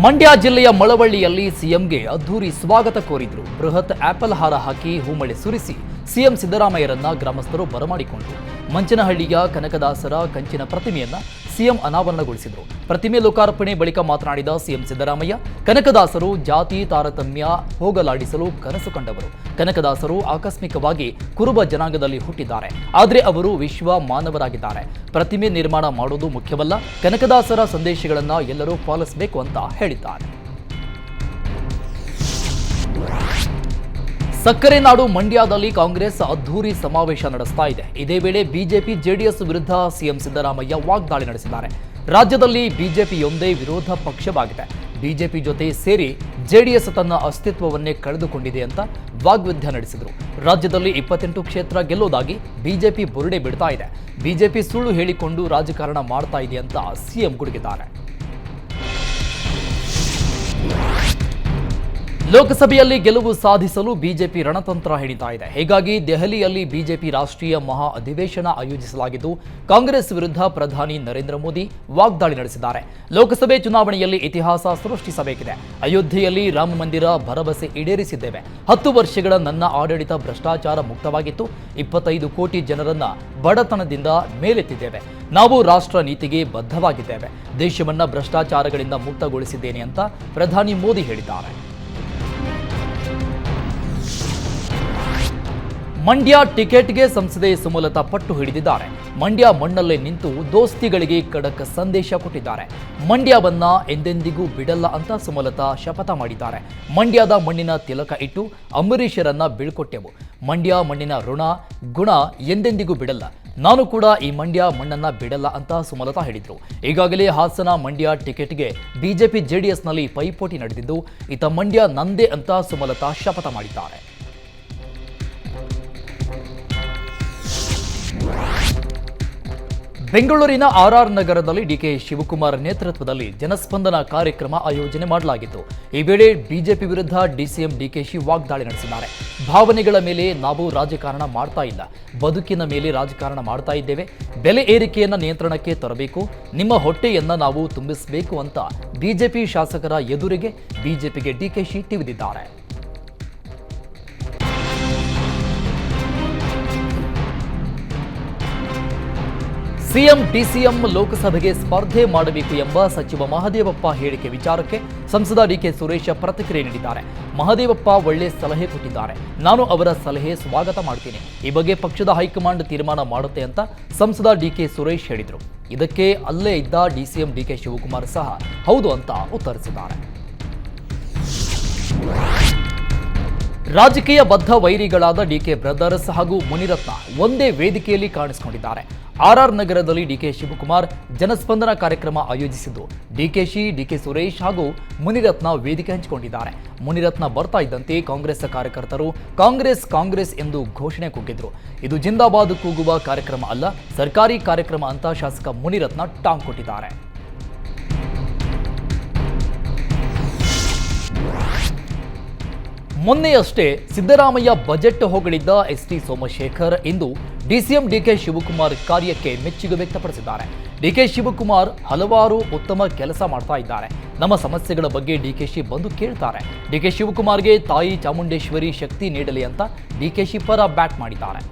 ಮಂಡ್ಯ ಜಿಲ್ಲೆಯ ಮಳವಳ್ಳಿಯಲ್ಲಿ ಸಿಎಂಗೆ ಅದ್ಧೂರಿ ಸ್ವಾಗತ ಕೋರಿದ್ರು. ಬೃಹತ್ ಆಪಲ್ ಹಾರ ಹಾಕಿ ಹೂಮಳೆ ಸುರಿಸಿ ಸಿಎಂ ಸಿದ್ದರಾಮಯ್ಯರನ್ನ ಗ್ರಾಮಸ್ಥರು ಬರಮಾಡಿಕೊಂಡರು. ಮಂಚನಹಳ್ಳಿಯ ಕನಕದಾಸರ ಕಂಚಿನ ಪ್ರತಿಮೆಯನ್ನ ಸಿಎಂ ಅನಾವರಣಗೊಳಿಸಿದರು. ಪ್ರತಿಮೆ ಲೋಕಾರ್ಪಣೆ ಬಳಿಕ ಮಾತನಾಡಿದ ಸಿಎಂ ಸಿದ್ದರಾಮಯ್ಯ, ಕನಕದಾಸರು ಜಾತಿ ತಾರತಮ್ಯ ಹೋಗಲಾಡಿಸಲು ಕನಸು ಕಂಡವರು. ಕನಕದಾಸರು ಆಕಸ್ಮಿಕವಾಗಿ ಕುರುಬ ಜನಾಂಗದಲ್ಲಿ ಹುಟ್ಟಿದ್ದಾರೆ, ಆದರೆ ಅವರು ವಿಶ್ವ ಮಾನವರಾಗಿದ್ದಾರೆ. ಪ್ರತಿಮೆ ನಿರ್ಮಾಣ ಮಾಡೋದು ಮುಖ್ಯವಲ್ಲ, ಕನಕದಾಸರ ಸಂದೇಶಗಳನ್ನು ಎಲ್ಲರೂ ಪಾಲಿಸಬೇಕು ಅಂತ ಹೇಳಿದ್ದಾರೆ. ಸಕ್ಕರೆ ನಾಡು ಮಂಡ್ಯದಲ್ಲಿ ಕಾಂಗ್ರೆಸ್ ಅದ್ಧೂರಿ ಸಮಾವೇಶ ನಡೆಸ್ತಾ ಇದೆ. ಇದೇ ವೇಳೆ ಬಿಜೆಪಿ ಜೆಡಿಎಸ್ ವಿರುದ್ಧ ಸಿಎಂ ಸಿದ್ದರಾಮಯ್ಯ ವಾಗ್ದಾಳಿ ನಡೆಸಿದ್ದಾರೆ. ರಾಜ್ಯದಲ್ಲಿ ಬಿಜೆಪಿಯೊಂದೇ ವಿರೋಧ ಪಕ್ಷವಾಗಿದೆ. ಬಿಜೆಪಿ ಜೊತೆ ಸೇರಿ ಜೆಡಿಎಸ್ ತನ್ನ ಅಸ್ತಿತ್ವವನ್ನೇ ಕಳೆದುಕೊಂಡಿದೆ ಅಂತ ವಾಗ್ಯುದ್ಧ ನಡೆಸಿದರು. ರಾಜ್ಯದಲ್ಲಿ 28 ಕ್ಷೇತ್ರ ಗೆಲ್ಲೋದಾಗಿ ಬಿಜೆಪಿ ಬುರುಡೆ ಬಿಡ್ತಾ ಇದೆ. ಬಿಜೆಪಿ ಸುಳ್ಳು ಹೇಳಿಕೊಂಡು ರಾಜಕಾರಣ ಮಾಡ್ತಾ ಇದೆ ಅಂತ ಸಿಎಂ ಗುಡುಗಿದ್ದಾರೆ. ಲೋಕಸಭೆಯಲ್ಲಿ ಗೆಲುವು ಸಾಧಿಸಲು ಬಿಜೆಪಿ ರಣತಂತ್ರ ಹೆಣಿತಾ ಇದೆ. ಹೀಗಾಗಿ ದೆಹಲಿಯಲ್ಲಿ ಬಿಜೆಪಿ ರಾಷ್ಟ್ರೀಯ ಮಹಾ ಅಧಿವೇಶನ ಆಯೋಜಿಸಲಾಗಿದ್ದು, ಕಾಂಗ್ರೆಸ್ ವಿರುದ್ಧ ಪ್ರಧಾನಿ ನರೇಂದ್ರ ಮೋದಿ ವಾಗ್ದಾಳಿ ನಡೆಸಿದ್ದಾರೆ. ಲೋಕಸಭೆ ಚುನಾವಣೆಯಲ್ಲಿ ಇತಿಹಾಸ ಸೃಷ್ಟಿಸಬೇಕಿದೆ. ಅಯೋಧ್ಯೆಯಲ್ಲಿ ರಾಮ ಮಂದಿರ ಭರವಸೆ ಈಡೇರಿಸಿದ್ದೇವೆ. 10 ವರ್ಷಗಳ ನನ್ನ ಆಡಳಿತ ಭ್ರಷ್ಟಾಚಾರ ಮುಕ್ತವಾಗಿತ್ತು. 25 ಕೋಟಿ ಜನರನ್ನ ಬಡತನದಿಂದ ಮೇಲೆತ್ತಿದ್ದೇವೆ. ನಾವು ರಾಷ್ಟ್ರ ನೀತಿಗೆ ಬದ್ಧವಾಗಿದ್ದೇವೆ. ದೇಶವನ್ನ ಭ್ರಷ್ಟಾಚಾರಗಳಿಂದ ಮುಕ್ತಗೊಳಿಸಿದ್ದೇನೆ ಅಂತ ಪ್ರಧಾನಿ ಮೋದಿ ಹೇಳಿದ್ದಾರೆ. ಮಂಡ್ಯ ಟಿಕೆಟ್ಗೆ ಸಂಸದೆ ಸುಮಲತಾ ಪಟ್ಟು ಹಿಡಿದಿದ್ದಾರೆ. ಮಂಡ್ಯ ಮಣ್ಣಲ್ಲೇ ನಿಂತು ದೋಸ್ತಿಗಳಿಗೆ ಖಡಕ್ ಸಂದೇಶ ಕೊಟ್ಟಿದ್ದಾರೆ. ಮಂಡ್ಯವನ್ನ ಎಂದೆಂದಿಗೂ ಬಿಡಲ್ಲ ಅಂತ ಸುಮಲತಾ ಶಪಥ ಮಾಡಿದ್ದಾರೆ. ಮಂಡ್ಯದ ಮಣ್ಣಿನ ತಿಲಕ ಇಟ್ಟು ಅಂಬರೀಷರನ್ನ ಬೀಳ್ಕೊಟ್ಟೆವು. ಮಂಡ್ಯ ಮಣ್ಣಿನ ಋಣ ಗುಣ ಎಂದೆಂದಿಗೂ ಬಿಡಲ್ಲ. ನಾನು ಕೂಡ ಈ ಮಂಡ್ಯ ಮಣ್ಣನ್ನ ಬಿಡಲ್ಲ ಅಂತ ಸುಮಲತಾ ಹೇಳಿದ್ರು. ಈಗಾಗಲೇ ಹಾಸನ ಮಂಡ್ಯ ಟಿಕೆಟ್ಗೆ ಬಿಜೆಪಿ ಜೆಡಿಎಸ್ನಲ್ಲಿ ಪೈಪೋಟಿ ನಡೆದಿದ್ದು, ಈತ ಮಂಡ್ಯ ನಂದೇ ಅಂತ ಸುಮಲತಾ ಶಪಥ ಮಾಡಿದ್ದಾರೆ. ಬೆಂಗಳೂರಿನ ಆರ್ಆರ್ ನಗರದಲ್ಲಿ ಡಿಕೆ ಶಿವಕುಮಾರ್ ನೇತೃತ್ವದಲ್ಲಿ ಜನಸ್ಪಂದನ ಕಾರ್ಯಕ್ರಮ ಆಯೋಜನೆ ಮಾಡಲಾಗಿತ್ತು. ಈ ವೇಳೆ ಬಿಜೆಪಿ ವಿರುದ್ಧ ಡಿಸಿಎಂ ಡಿಕೆಶಿ ವಾಗ್ದಾಳಿ ನಡೆಸಿದ್ದಾರೆ. ಭಾವನೆಗಳ ಮೇಲೆ ನಾವು ರಾಜಕಾರಣ ಮಾಡ್ತಾ ಇಲ್ಲ, ಬದುಕಿನ ಮೇಲೆ ರಾಜಕಾರಣ ಮಾಡ್ತಾ ಇದ್ದೇವೆ. ಬೆಲೆ ಏರಿಕೆಯನ್ನ ನಿಯಂತ್ರಣಕ್ಕೆ ತರಬೇಕು, ನಿಮ್ಮ ಹೊಟ್ಟೆಯನ್ನ ನಾವು ತುಂಬಿಸಬೇಕು ಅಂತ ಬಿಜೆಪಿ ಶಾಸಕರ ಎದುರಿಗೆ ಬಿಜೆಪಿಗೆ ಡಿಕೆಶಿ ತಿವಿದಿದ್ದಾರೆ. ಸಿಎಂ ಡಿಸಿಎಂ ಲೋಕಸಭೆಗೆ ಸ್ಪರ್ಧೆ ಮಾಡಬೇಕು ಎಂಬ ಸಚಿವ ಮಹದೇವಪ್ಪ ಹೇಳಿಕೆ ವಿಚಾರಕ್ಕೆ ಸಂಸದ ಡಿಕೆ ಸುರೇಶ ಪ್ರತಿಕ್ರಿಯೆ ನೀಡಿದ್ದಾರೆ. ಮಹದೇವಪ್ಪ ಒಳ್ಳೆ ಸಲಹೆ ಕೊಟ್ಟಿದ್ದಾರೆ, ನಾನು ಅವರ ಸಲಹೆ ಸ್ವಾಗತ ಮಾಡ್ತೀನಿ. ಈ ಬಗ್ಗೆ ಪಕ್ಷದ ಹೈಕಮಾಂಡ್ ತೀರ್ಮಾನ ಮಾಡುತ್ತೆ ಅಂತ ಸಂಸದ ಡಿಕೆ ಸುರೇಶ್ ಹೇಳಿದರು. ಇದಕ್ಕೆ ಅಲ್ಲೇ ಇದ್ದ ಡಿಸಿಎಂ ಡಿಕೆ ಶಿವಕುಮಾರ್ ಸಹ ಹೌದು ಅಂತ ಉತ್ತರಿಸಿದ್ದಾರೆ. ರಾಜಕೀಯ ಬದ್ಧ ವೈರಿಗಳಾದ ಡಿಕೆ ಬ್ರದರ್ಸ್ ಹಾಗೂ ಮುನಿರತ್ನ ಒಂದೇ ವೇದಿಕೆಯಲ್ಲಿ ಕಾಣಿಸಿಕೊಂಡಿದ್ದಾರೆ. ಆರ್ಆರ್ ನಗರದಲ್ಲಿ ಡಿಕೆ ಶಿವಕುಮಾರ್ ಜನಸ್ಪಂದನ ಕಾರ್ಯಕ್ರಮ ಆಯೋಜಿಸಿದ್ದು, ಡಿಕೆಶಿ, ಡಿಕೆ ಸುರೇಶ್ ಹಾಗೂ ಮುನಿರತ್ನ ವೇದಿಕೆ ಹಂಚಿಕೊಂಡಿದ್ದಾರೆ. ಮುನಿರತ್ನ ಬರ್ತಾ ಇದ್ದಂತೆ ಕಾಂಗ್ರೆಸ್ ಕಾರ್ಯಕರ್ತರು ಕಾಂಗ್ರೆಸ್ ಕಾಂಗ್ರೆಸ್ ಎಂದು ಘೋಷಣೆ ಕೂಗಿದ್ರು. ಇದು ಜಿಂದಾಬಾದ್ ಕೂಗುವ ಕಾರ್ಯಕ್ರಮ ಅಲ್ಲ, ಸರ್ಕಾರಿ ಕಾರ್ಯಕ್ರಮ ಅಂತ ಶಾಸಕ ಮುನಿರತ್ನ ಟಾಂಗ್ ಕೊಟ್ಟಿದ್ದಾರೆ. ಮೊನ್ನೆಯಷ್ಟೇ ಸಿದ್ದರಾಮಯ್ಯ ಬಜೆಟ್ ಹೊಗಳಿದ್ದ ಎಸ್ಟಿ ಸೋಮಶೇಖರ್ ಇಂದು ಡಿಸಿಎಂ ಡಿಕೆ ಶಿವಕುಮಾರ್ ಕಾರ್ಯಕ್ಕೆ ಮೆಚ್ಚುಗೆ ವ್ಯಕ್ತಪಡಿಸಿದ್ದಾರೆ. ಡಿಕೆ ಶಿವಕುಮಾರ್ ಹಲವಾರು ಉತ್ತಮ ಕೆಲಸ ಮಾಡ್ತಾ ಇದ್ದಾರೆ. ನಮ್ಮ ಸಮಸ್ಯೆಗಳ ಬಗ್ಗೆ ಡಿಕೆಶಿ ಬಂದು ಕೇಳ್ತಾರೆ. ಡಿಕೆ ಶಿವಕುಮಾರ್ಗೆ ತಾಯಿ ಚಾಮುಂಡೇಶ್ವರಿ ಶಕ್ತಿ ನೀಡಲಿ ಅಂತ ಡಿಕೆಶಿ ಪರ ಬ್ಯಾಟ್ ಮಾಡಿದ್ದಾರೆ.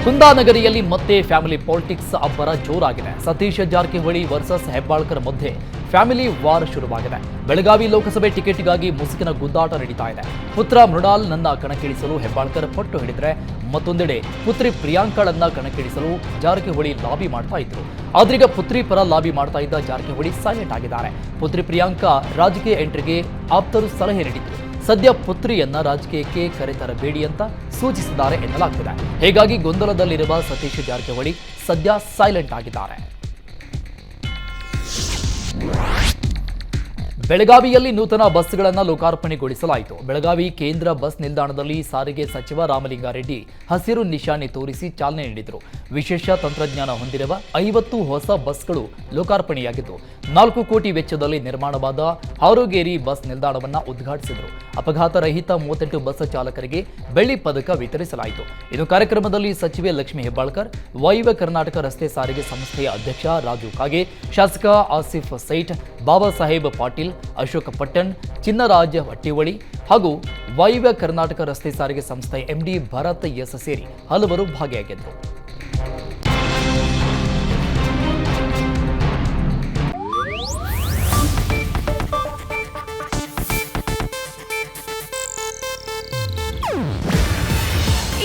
ಕುಂದಾನಗರಿಯಲ್ಲಿ ಮತ್ತೆ ಫ್ಯಾಮಿಲಿ ಪಾಲಿಟಿಕ್ಸ್ ಅಬ್ಬರ ಜೋರಾಗಿದೆ. ಸತೀಶ್ ಜಾರಕಿಹೊಳಿ ವರ್ಸಸ್ ಹೆಬ್ಬಾಳ್ಕರ್ ಮಧ್ಯೆ ಫ್ಯಾಮಿಲಿ ವಾರ್ ಶುರುವಾಗಿದೆ. ಬೆಳಗಾವಿ ಲೋಕಸಭೆ ಟಿಕೆಟ್ಗಾಗಿ ಮುಸುಕಿನ ಗುದ್ದಾಟ ನಡೀತಾ ಇದೆ. ಪುತ್ರ ಮೃಣಾಲ್ ನನ್ನ ಕಣಕ್ಕಿಳಿಸಲು ಹೆಬ್ಬಾಳ್ಕರ್ ಪಟ್ಟು ಹಿಡಿದ್ರೆ, ಮತ್ತೊಂದೆಡೆ ಪುತ್ರಿ ಪ್ರಿಯಾಂಕಳನ್ನ ಕಣಕ್ಕಿಳಿಸಲು ಜಾರಕಿಹೊಳಿ ಲಾಬಿ ಮಾಡ್ತಾ ಇದ್ರು. ಆದ್ರೀಗ ಪುತ್ರಿ ಪರ ಲಾಬಿ ಮಾಡ್ತಾ ಇದ್ದ ಜಾರಕಿಹೊಳಿ ಸೈಲೆಂಟ್ ಆಗಿದ್ದಾರೆ. ಪುತ್ರಿ ಪ್ರಿಯಾಂಕಾ ರಾಜಕೀಯ ಎಂಟ್ರಿಗೆ ಆಪ್ತರು ಸಲಹೆ ನೀಡಿದ್ರು. ಸದ್ಯ ಪುತ್ರಿಯನ್ನ ರಾಜಕೀಯಕ್ಕೆ ಕರೆತರಬೇಡಿ ಅಂತ ಸೂಚಿಸಿದ್ದಾರೆ ಎನ್ನಲಾಗ್ತಿದೆ. ಹೀಗಾಗಿ ಗೊಂದಲದಲ್ಲಿರುವ ಸತೀಶ್ ಜಾರಕಿಹೊಳಿ ಸದ್ಯ ಸೈಲೆಂಟ್ ಆಗಿದ್ದಾರೆ. ಬೆಳಗಾವಿಯಲ್ಲಿ ನೂತನ ಬಸ್ಗಳನ್ನು ಲೋಕಾರ್ಪಣೆಗೊಳಿಸಲಾಯಿತು. ಬೆಳಗಾವಿ ಕೇಂದ್ರ ಬಸ್ ನಿಲ್ದಾಣದಲ್ಲಿ ಸಾರಿಗೆ ಸಚಿವ ರಾಮಲಿಂಗಾರೆಡ್ಡಿ ಹಸಿರು ನಿಶಾನೆ ತೋರಿಸಿ ಚಾಲನೆ ನೀಡಿದರು. ವಿಶೇಷ ತಂತ್ರಜ್ಞಾನ ಹೊಂದಿರುವ 50 ಹೊಸ ಬಸ್ಗಳು ಲೋಕಾರ್ಪಣೆಯಾಗಿದ್ದು, 4 ಕೋಟಿ ವೆಚ್ಚದಲ್ಲಿ ನಿರ್ಮಾಣವಾದ ಹಾರೋಗೇರಿ ಬಸ್ ನಿಲ್ದಾಣವನ್ನು ಉದ್ಘಾಟಿಸಿದರು. ಅಪಘಾತ ರಹಿತ 38 ಬಸ್ ಚಾಲಕರಿಗೆ ಬೆಳ್ಳಿ ಪದಕ ವಿತರಿಸಲಾಯಿತು. ಇನ್ನು ಕಾರ್ಯಕ್ರಮದಲ್ಲಿ ಸಚಿವೆ ಲಕ್ಷ್ಮೀ ಹೆಬ್ಬಾಳ್ಕರ್, ವಾಯುವ್ಯ ಕರ್ನಾಟಕ ರಸ್ತೆ ಸಾರಿಗೆ ಸಂಸ್ಥೆಯ ಅಧ್ಯಕ್ಷ ರಾಜು ಕಾಗೆ, ಶಾಸಕ ಆಸಿಫ್ ಸೈಟ್, ಬಾಬಾ ಸಾಹೇಬ್ ಪಾಟೀಲ್, ಅಶೋಕ್ ಪಟ್ಟಣ್, ಚಿನ್ನರಾಜ್ ಹಟ್ಟಿವಳಿ ಹಾಗೂ ವಾಯುವ್ಯ ಕರ್ನಾಟಕ ರಸ್ತೆ ಸಾರಿಗೆ ಸಂಸ್ಥೆ ಎಂಡಿ ಭರತ್ ಎಸ್ ಸೇರಿ ಹಲವರು ಭಾಗಿಯಾಗಿದ್ದರು.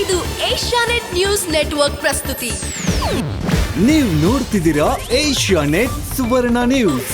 ಇದು ಏಷ್ಯಾನೆಟ್ ನ್ಯೂಸ್ ನೆಟ್ವರ್ಕ್ ಪ್ರಸ್ತುತಿ. ನೀವು ನೋಡ್ತಿದ್ದೀರಾ ಏಷ್ಯಾನೆಟ್ ಸುವರ್ಣ ನ್ಯೂಸ್.